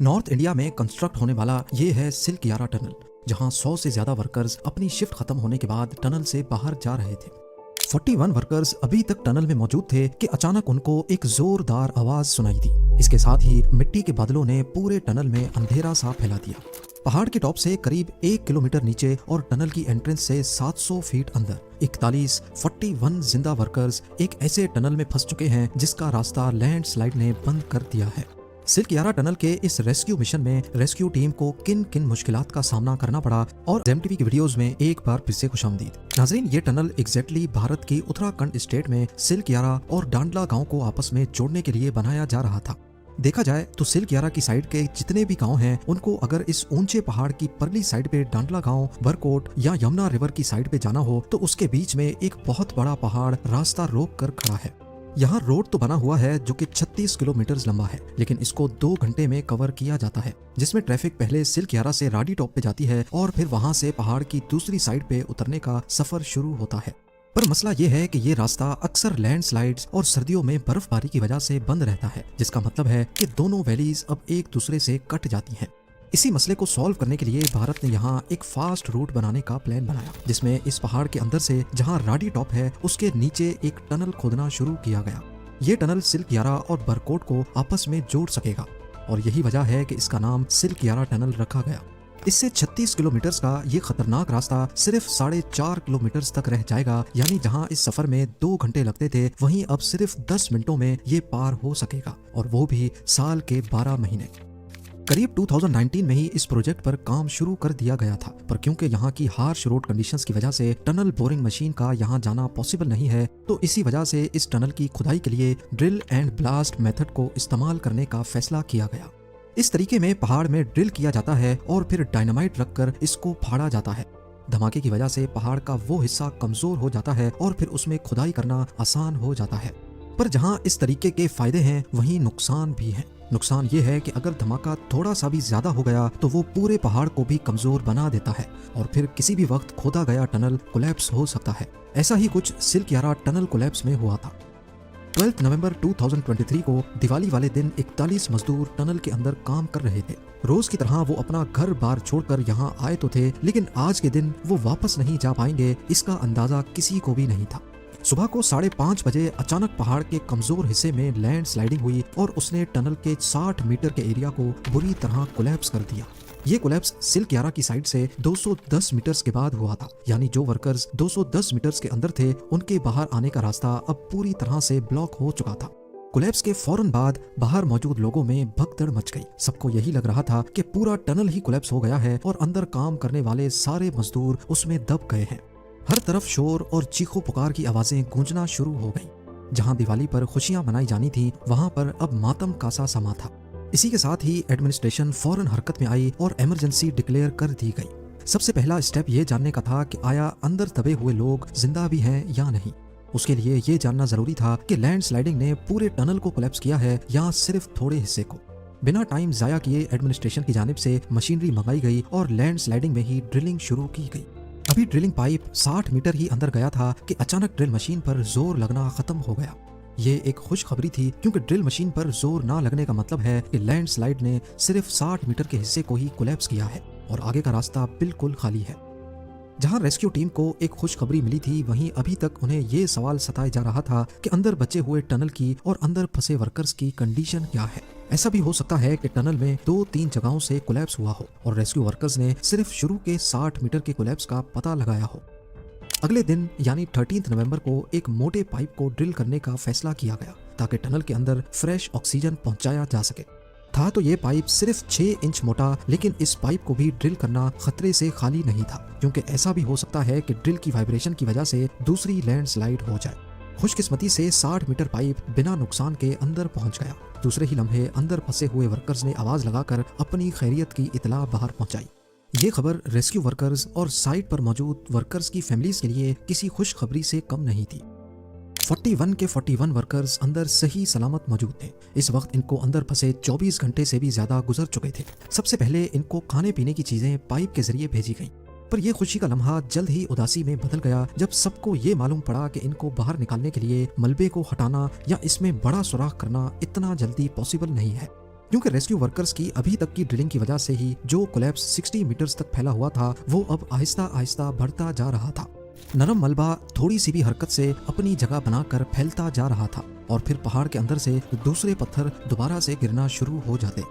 North India में construct होने वाला ये है सिल्क यारा टनल, जहां 100 से ज्यादा वर्कर्स अपनी शिफ्ट खत्म होने के बाद टनल से बाहर जा रहे थे। 41 वर्कर्स अभी तक टनल में मौजूद थे कि अचानक उनको एक जोरदार आवाज सुनाई दी। इसके साथ ही मिट्टी के बादलों ने पूरे टनल में अंधेरा सा फैला दिया। पहाड़ के टॉप से करीब 1 किलोमीटर नीचे और टनल की एंट्रेंस से 700 फीट अंदर 41 जिंदा वर्कर्स एक ऐसे टनल में फंस चुके हैं जिसका रास्ता लैंडस्लाइड ने बंद कर दिया है। सिल्क यारा टनल के इस रेस्क्यू मिशन में रेस्क्यू टीम को किन किन मुश्किलात का सामना करना पड़ा और एमटीवी की वीडियोस में एक बार फिर से खुशामदीद। नाजरीन, ये टनल एग्जैक्टली भारत की उत्तराखंड स्टेट में सिल्क यारा और डांडला गांव को आपस में जोड़ने के लिए बनाया जा रहा था। देखा जाए तो सिल्क यारा की साइड के जितने भी गांव हैं उनको अगर इस ऊंचे पहाड़ की परली साइड पे डांडला गांव, बरकोट या यमुना रिवर की साइड पे जाना हो तो उसके बीच में एक बहुत बड़ा पहाड़ रास्ता रोक कर खड़ा है। यहाँ रोड तो बना हुआ है जो कि 36 किलोमीटर लंबा है, लेकिन इसको 2 घंटे में कवर किया जाता है, जिसमें ट्रैफिक पहले सिल्क यारा से राडी टॉप पे जाती है और फिर वहां से पहाड़ की दूसरी साइड पे उतरने का सफर शुरू होता है। पर मसला ये है कि ये रास्ता अक्सर लैंडस्लाइड्स और सर्दियों में बर्फबारी की वजह से बंद रहता है, जिसका मतलब है कि दोनों वैलीज अब एक दूसरे से कट जाती हैं। इसी मसले को सॉल्व करने के लिए भारत ने यहाँ एक फास्ट रूट बनाने का प्लान बनाया, जिसमें इस पहाड़ के अंदर से जहाँ राडी टॉप है उसके नीचे एक टनल खोदना शुरू किया गया। ये टनल सिल्क यारा और बरकोट को आपस में जोड़ सकेगा और यही वजह है कि इसका नाम सिल्क यारा टनल रखा गया। इससे 36 किलोमीटर का ये खतरनाक रास्ता सिर्फ 4.5 किलोमीटर तक रह जाएगा, यानी जहां इस सफर में 2 घंटे लगते थे वहीं अब सिर्फ 10 मिनटों में ये पार हो सकेगा, और वो भी साल के 12 महीने। करीब 2019 में ही इस प्रोजेक्ट पर काम शुरू कर दिया गया था, पर क्योंकि यहाँ की हार्श रोड कंडीशंस की वजह से टनल बोरिंग मशीन का यहाँ जाना पॉसिबल नहीं है, तो इसी वजह से इस टनल की खुदाई के लिए ड्रिल एंड ब्लास्ट मेथड को इस्तेमाल करने का फैसला किया गया। इस तरीके में पहाड़ में ड्रिल किया जाता है और फिर डायनामाइट रखकर इसको फाड़ा जाता है। धमाके की वजह से पहाड़ का वो हिस्सा कमजोर हो जाता है और फिर उसमें खुदाई करना आसान हो जाता है। पर जहां इस तरीके के फायदे हैं वहीं नुकसान भी हैं। नुकसान ये है कि अगर धमाका थोड़ा सा भी ज्यादा हो गया तो वो पूरे पहाड़ को भी कमजोर बना देता है और फिर किसी भी वक्त खोदा गया टनल कोलैप्स हो सकता है। ऐसा ही कुछ सिल्क यारा टनल कोलैप्स में हुआ था। 12 नवंबर 2023 को दिवाली वाले दिन 41 मजदूर टनल के अंदर काम कर रहे थे। रोज की तरह वो अपना घर बार छोड़कर यहाँ आए तो थे, लेकिन आज के दिन वो वापस नहीं जा पाएंगे इसका अंदाजा किसी को भी नहीं था। सुबह को 5:30 बजे अचानक पहाड़ के कमजोर हिस्से में लैंड स्लाइडिंग हुई और उसने टनल के 60 मीटर के एरिया को बुरी तरह कोलैप्स कर दिया। ये कोलैप्स सिल्क यारा की साइड से 210 मीटर्स के बाद हुआ था, यानी जो वर्कर्स 210 मीटर्स के अंदर थे उनके बाहर आने का रास्ता अब पूरी तरह से ब्लॉक हो चुका था। कोलैप्स के फौरन बाद बाहर मौजूद लोगों में भगदड़ मच गई। सबको यही लग रहा था कि पूरा टनल ही कोलैप्स हो गया है और अंदर काम करने वाले सारे मजदूर उसमें दब गए हैं। हर तरफ शोर और चीखों पुकार की आवाजें गूंजना शुरू हो गईं। जहां दिवाली पर खुशियां मनाई जानी थी वहां पर अब मातम का सा समा था। इसी के साथ ही एडमिनिस्ट्रेशन फौरन हरकत में आई और इमरजेंसी डिक्लेयर कर दी गई। सबसे पहला स्टेप ये जानने का था कि आया अंदर दबे हुए लोग जिंदा भी हैं या नहीं। उसके लिए ये जानना जरूरी था कि लैंडस्लाइडिंग ने पूरे टनल को कोलैप्स किया है या सिर्फ थोड़े हिस्से को। बिना टाइम जाया किए एडमिनिस्ट्रेशन की जानिब से मशीनरी मंगाई गई और लैंडस्लाइडिंग में ही ड्रिलिंग शुरू की गई। अभी ड्रिलिंग पाइप 60 मीटर ही अंदर गया था कि अचानक ड्रिल मशीन पर जोर लगना खत्म हो गया। ये एक खुशखबरी थी, क्योंकि ड्रिल मशीन पर जोर ना लगने का मतलब है कि लैंडस्लाइड ने सिर्फ 60 मीटर के हिस्से को ही कोलैप्स किया है और आगे का रास्ता बिल्कुल खाली है। जहां रेस्क्यू टीम को एक खुशखबरी मिली थी, वहीं अभी तक उन्हें ये सवाल सताया जा रहा था कि अंदर बचे हुए टनल की और अंदर फंसे वर्कर्स की कंडीशन क्या है। ऐसा भी हो सकता है कि टनल में 2-3 जगहों से कोलैप्स हुआ हो और रेस्क्यू वर्कर्स ने सिर्फ शुरू के 60 मीटर के कोलैप्स का पता लगाया हो। अगले दिन यानी 13 नवंबर को एक मोटे पाइप को ड्रिल करने का फैसला किया गया ताकि टनल के अंदर फ्रेश ऑक्सीजन पहुंचाया जा सके। था तो ये पाइप सिर्फ 6 इंच मोटा, लेकिन इस पाइप को भी ड्रिल करना खतरे से खाली नहीं था, क्योंकि ऐसा भी हो सकता है कि ड्रिल की वाइब्रेशन की वजह से दूसरी लैंडस्लाइड हो जाए। खुशकिस्मती से 60 मीटर पाइप बिना नुकसान के अंदर पहुंच गया। दूसरे ही लम्हे अंदर फंसे हुए वर्कर्स ने आवाज लगाकर अपनी खैरियत की इतला बाहर पहुंचाई। ये खबर रेस्क्यू वर्कर्स और साइट पर मौजूद वर्कर्स की फैमिलीज के लिए किसी खुशखबरी से कम नहीं थी। 41 के 41 वर्कर्स अंदर सही सलामत मौजूद थे। इस वक्त इनको अंदर फंसे 24 घंटे से भी ज्यादा गुजर चुके थे। सबसे पहले इनको खाने पीने की चीजें पाइप के जरिए भेजी गईं। पर यह खुशी का लम्हा जल्द ही उदासी में बदल गया जब सबको ये मालूम पड़ा कि इनको बाहर निकालने के लिए मलबे को हटाना या इसमें बड़ा सुराख करना इतना जल्दी पॉसिबल नहीं है। क्योंकि रेस्क्यू वर्कर्स की अभी तक की ड्रिलिंग की वजह से ही जो कोलैप्स 60 मीटर्स तक फैला हुआ था वो अब आहिस्ता आहिस्ता बढ़ता जा रहा था। नरम मलबा थोड़ी सी भी हरकत से अपनी जगह बनाकर फैलता जा रहा था और फिर पहाड़ के अंदर से दूसरे पत्थर दोबारा से गिरना शुरू हो जाते।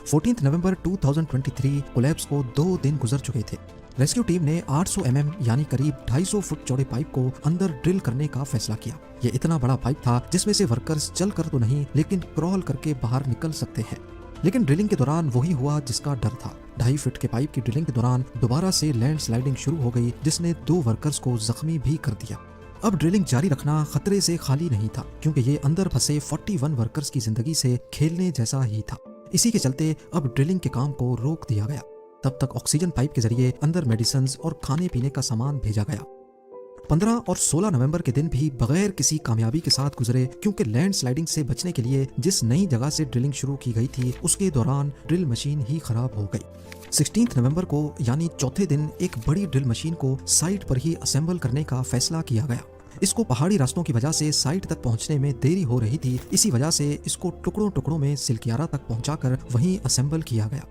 14 नवंबर 2023 कोलैप्स को 2 दिन गुजर चुके थे। रेस्क्यू टीम ने 800 mm यानी करीब 250 फुट चौड़े पाइप को अंदर ड्रिल करने का फैसला किया। ये इतना बड़ा पाइप था जिसमें से वर्कर्स चल कर तो नहीं लेकिन क्रॉल करके बाहर निकल सकते हैं। लेकिन ड्रिलिंग के दौरान वही हुआ जिसका डर था। 2.5 फीट के पाइप की ड्रिलिंग के दौरान दोबारा से लैंड स्लाइडिंग शुरू हो गई जिसने 2 वर्कर्स को जख्मी भी कर दिया। अब ड्रिलिंग जारी रखना खतरे से खाली नहीं था क्योंकि ये अंदर फंसे 41 वर्कर्स की जिंदगी से खेलने जैसा ही था। इसी के चलते अब ड्रिलिंग के काम को रोक दिया गया। तब तक ऑक्सीजन पाइप के जरिए अंदर मेडिसिन और खाने पीने का सामान भेजा गया। 15 और 16 नवंबर के दिन भी बगैर किसी कामयाबी के साथ गुजरे क्योंकि लैंड स्लाइडिंग से बचने के लिए जिस नई जगह से ड्रिलिंग शुरू की गई थी उसके दौरान ड्रिल मशीन ही खराब हो गई। 16 नवंबर को यानी चौथे दिन एक बड़ी ड्रिल मशीन को साइट पर ही असेंबल करने का फैसला किया गया। इसको पहाड़ी रास्तों की वजह से साइट तक पहुंचने में देरी हो रही थी, इसी वजह से इसको टुकड़ों टुकड़ों में सिलकियारा तक पहुंचाकर वहीं असेंबल किया गया।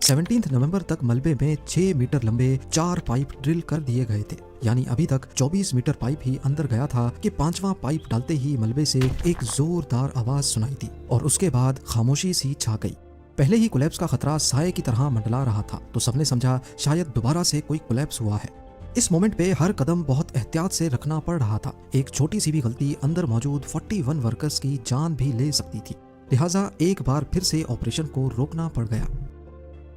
17 नवंबर तक मलबे में 6 मीटर लंबे 4 पाइप ड्रिल कर दिए गए थे, यानी अभी तक 24 मीटर पाइप ही अंदर गया था कि 5वां पाइप डालते ही मलबे से एक जोरदार आवाज सुनाई दी और उसके बाद खामोशी सी छा गई। पहले ही कोलैप्स का खतरा साए की तरह मंडला रहा था तो सबने समझा शायद दोबारा से कोई कोलैप्स हुआ है। इस मोमेंट पे हर कदम बहुत एहतियात से रखना पड़ रहा था। एक छोटी सी भी गलती अंदर मौजूद 41 वर्कर्स की जान भी ले सकती थी, लिहाजा एक बार फिर से ऑपरेशन को रोकना पड़ गया।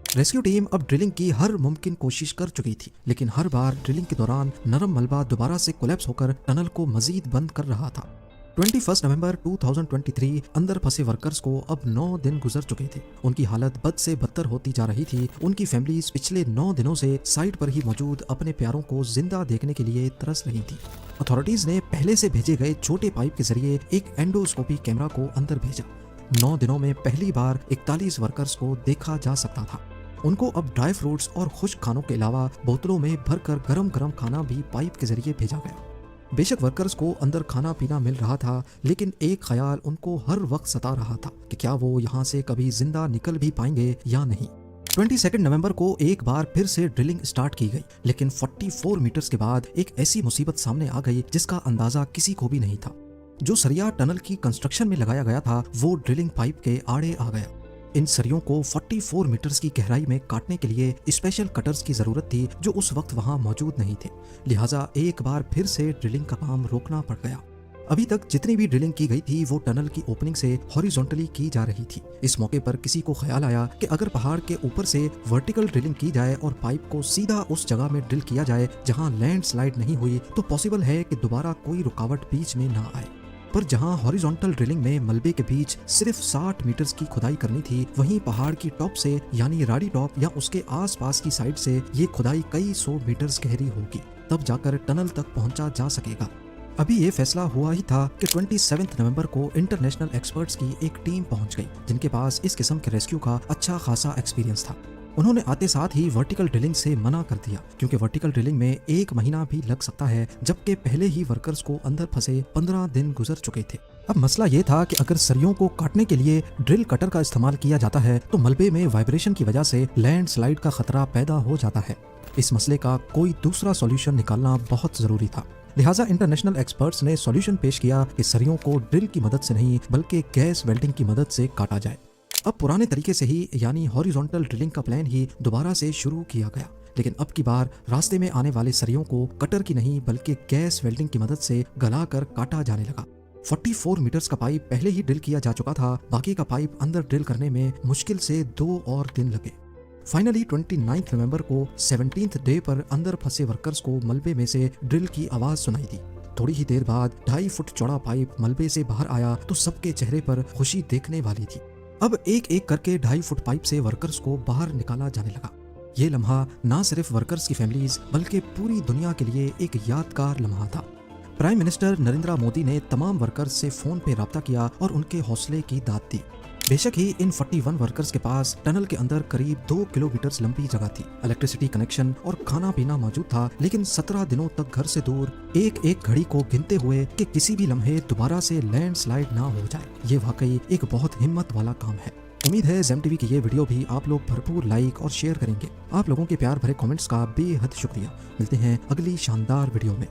रेस्क्यू टीम अब ड्रिलिंग की हर मुमकिन कोशिश कर चुकी थी, लेकिन हर बार ड्रिलिंग के दौरान नरम मलबा दोबारा से कोलैप्स होकर टनल को मजीद बंद कर रहा था। 21 नवंबर 2023 अंदर फंसे वर्कर्स को अब 9 दिन गुजर चुके थे। उनकी हालत बद से बदतर होती जा रही थी। उनकी फैमिलीज पिछले 9 दिनों से साइट पर ही मौजूद अपने प्यारों को जिंदा देखने के लिए तरस रही थी। अथॉरिटीज ने पहले से भेजे गए छोटे पाइप के जरिए एक एंडोस्कोपी कैमरा को अंदर भेजा। 9 दिनों में पहली बार 41 वर्कर्स को देखा जा सकता था। उनको अब ड्राई फ्रूट्स और खुश्क खानों के अलावा बोतलों में भरकर गरम गरम खाना भी पाइप के जरिए भेजा गया। बेशक वर्कर्स को अंदर खाना पीना मिल रहा था, लेकिन एक ख्याल उनको हर वक्त सता रहा था कि क्या वो यहाँ से कभी जिंदा निकल भी पाएंगे या नहीं। 22 नवंबर को एक बार फिर से ड्रिलिंग स्टार्ट की गई, लेकिन 44 मीटर्स के बाद एक ऐसी मुसीबत सामने आ गई जिसका अंदाजा किसी को भी नहीं था। जो सरिया टनल की कंस्ट्रक्शन में लगाया गया था वो ड्रिलिंग पाइप के आड़े आ गया। इन सरियों को 44 मीटर्स की गहराई में काटने के लिए स्पेशल कटर्स की जरूरत थी जो उस वक्त वहां मौजूद नहीं थे, लिहाजा एक बार फिर से ड्रिलिंग का काम रोकना पड़ गया। अभी तक जितनी भी ड्रिलिंग की गई थी वो टनल की ओपनिंग से हॉरिजॉन्टली की जा रही थी। इस मौके पर किसी को ख्याल आया कि अगर पहाड़ के ऊपर से वर्टिकल ड्रिलिंग की जाए और पाइप को सीधा उस जगह में ड्रिल किया जाए जहां लैंडस्लाइड नहीं हुई तो पॉसिबल है कि दोबारा कोई रुकावट बीच में ना आए। पर जहां हॉरिजॉन्टल ड्रिलिंग में मलबे के बीच सिर्फ 60 मीटर्स की खुदाई करनी थी, वहीं पहाड़ की टॉप से यानी राडी टॉप या उसके आसपास की साइड से ये खुदाई कई 100 मीटर्स गहरी होगी, तब जाकर टनल तक पहुंचा जा सकेगा। अभी ये फैसला हुआ ही था कि 27 नवंबर को इंटरनेशनल एक्सपर्ट्स की एक टीम पहुंच गई जिनके पास इस किस्म के रेस्क्यू का अच्छा खासा एक्सपीरियंस था। उन्होंने आते साथ ही वर्टिकल ड्रिलिंग से मना कर दिया क्योंकि वर्टिकल ड्रिलिंग में 1 महीना भी लग सकता है, जबकि पहले ही वर्कर्स को अंदर फंसे 15 दिन गुजर चुके थे। अब मसला ये था कि अगर सरियों को काटने के लिए ड्रिल कटर का इस्तेमाल किया जाता है तो मलबे में वाइब्रेशन की वजह से लैंडस्लाइड का खतरा पैदा हो जाता है। इस मसले का कोई दूसरा सॉल्यूशन निकालना बहुत जरूरी था, लिहाजा इंटरनेशनल एक्सपर्ट्स ने सॉल्यूशन पेश किया कि सरियों को ड्रिल की मदद से नहीं बल्कि गैस वेल्डिंग की मदद से काटा जाए। अब पुराने तरीके से ही यानी हॉरिजॉन्टल ड्रिलिंग का प्लान ही दोबारा से शुरू किया गया, लेकिन अब की बार रास्ते में आने वाले सरियों को कटर की नहीं बल्कि गैस वेल्डिंग की मदद से गलाकर काटा जाने लगा। 44 मीटर्स का पाइप पहले ही ड्रिल किया जा चुका था, बाकी का पाइप अंदर ड्रिल करने में मुश्किल से 2 और दिन लगे। फाइनली 29 नवंबर को 17th डे पर अंदर फंसे वर्कर्स को मलबे में से ड्रिल की आवाज सुनाई दी। थोड़ी ही देर बाद 2.5 फुट चौड़ा पाइप मलबे से बाहर आया तो सबके चेहरे पर खुशी देखने वाली थी। अब एक एक करके 2.5 फुट पाइप से वर्कर्स को बाहर निकाला जाने लगा। ये लम्हा ना सिर्फ वर्कर्स की फैमिलीज बल्कि पूरी दुनिया के लिए एक यादगार लम्हा था। प्राइम मिनिस्टर नरेंद्र मोदी ने तमाम वर्कर्स से फोन पे राब्ता किया और उनके हौसले की दाद दी। बेशक ही इन 41 वर्कर्स के पास टनल के अंदर करीब 2 किलोमीटर लंबी जगह थी, इलेक्ट्रिसिटी कनेक्शन और खाना पीना मौजूद था, लेकिन 17 दिनों तक घर से दूर एक एक घड़ी को गिनते हुए कि किसी भी लम्हे दोबारा से लैंडस्लाइड ना हो जाए, ये वाकई एक बहुत हिम्मत वाला काम है। उम्मीद है जेम टीवी की ये वीडियो भी आप लोग भरपूर लाइक और शेयर करेंगे। आप लोगों के प्यार भरे कमेंट्स का बेहद शुक्रिया। मिलते हैं अगली शानदार वीडियो में।